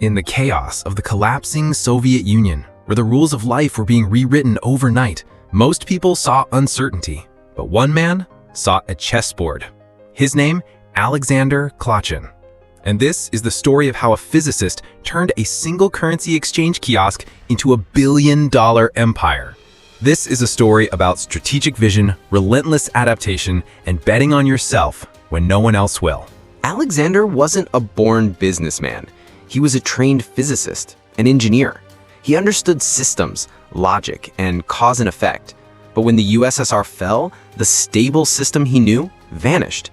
in the chaos of the collapsing Soviet Union, where the rules of life were being rewritten overnight. Most people saw uncertainty, but one man saw a chessboard. His name, Alexander Klyachin. And this is the story of how a physicist turned a single currency exchange kiosk into a billion-dollar empire. This is a story about strategic vision, relentless adaptation, and betting on yourself when no one else will. Alexander wasn't a born businessman. He was a trained physicist, an engineer. He understood systems, logic, and cause and effect. But when the USSR fell, the stable system he knew vanished.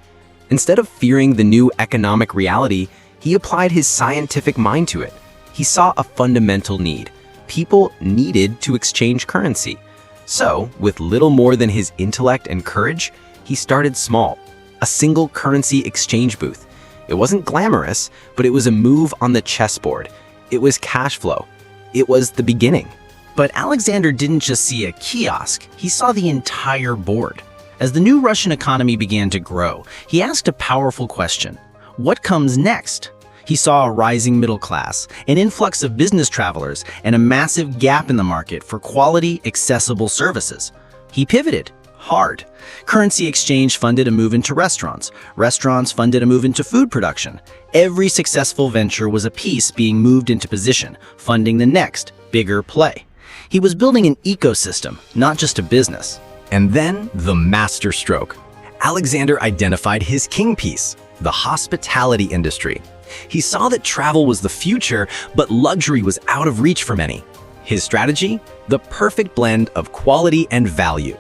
Instead of fearing the new economic reality, he applied his scientific mind to it. He saw a fundamental need. People needed to exchange currency. So, with little more than his intellect and courage, he started small. A single currency exchange booth. It wasn't glamorous, but it was a move on the chessboard. It was cash flow. It was the beginning. But Alexander didn't just see a kiosk, he saw the entire board. As the new Russian economy began to grow, he asked a powerful question. What comes next? He saw a rising middle class, an influx of business travelers, and a massive gap in the market for quality, accessible services. He pivoted hard. Currency exchange funded a move into restaurants. Restaurants funded a move into food production. Every successful venture was a piece being moved into position, funding the next, bigger play. He was building an ecosystem, not just a business. And then the master stroke. Alexander identified his king piece, the hospitality industry. He saw that travel was the future, but luxury was out of reach for many. His strategy? The perfect blend of quality and value.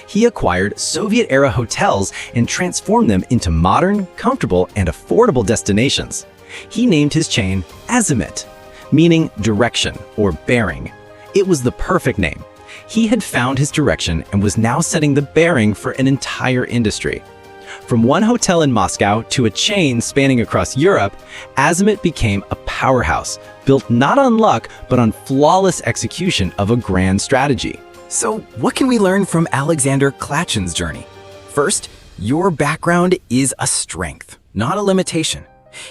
He acquired Soviet-era hotels and transformed them into modern, comfortable, and affordable destinations. He named his chain Azimut, meaning direction or bearing. It was the perfect name. He had found his direction and was now setting the bearing for an entire industry. From one hotel in Moscow to a chain spanning across Europe, Azimut became a powerhouse, built not on luck, but on flawless execution of a grand strategy. So, what can we learn from Alexander Klyachin's journey? First, your background is a strength, not a limitation.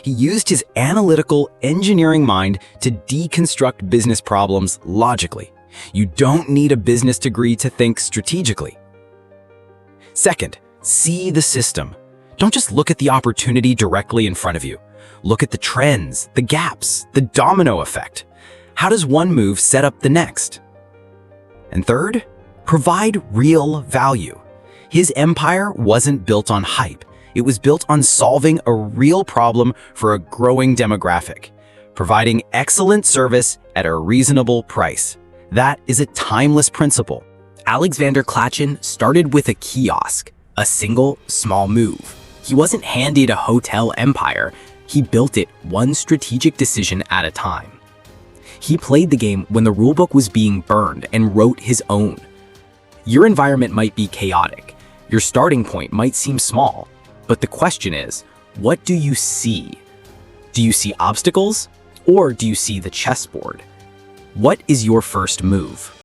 He used his analytical, engineering mind to deconstruct business problems logically. You don't need a business degree to think strategically. Second, see the system. Don't just look at the opportunity directly in front of you. Look at the trends, the gaps, the domino effect. How does one move set up the next? And third, provide real value. His empire wasn't built on hype. It was built on solving a real problem for a growing demographic, providing excellent service at a reasonable price. That is a timeless principle. Alexander Klyachin started with a kiosk, a single, small move. He wasn't handed a hotel empire. He built it one strategic decision at a time. He played the game when the rulebook was being burned and wrote his own. Your environment might be chaotic. Your starting point might seem small. But the question is, what do you see? Do you see obstacles, or do you see the chessboard? What is your first move?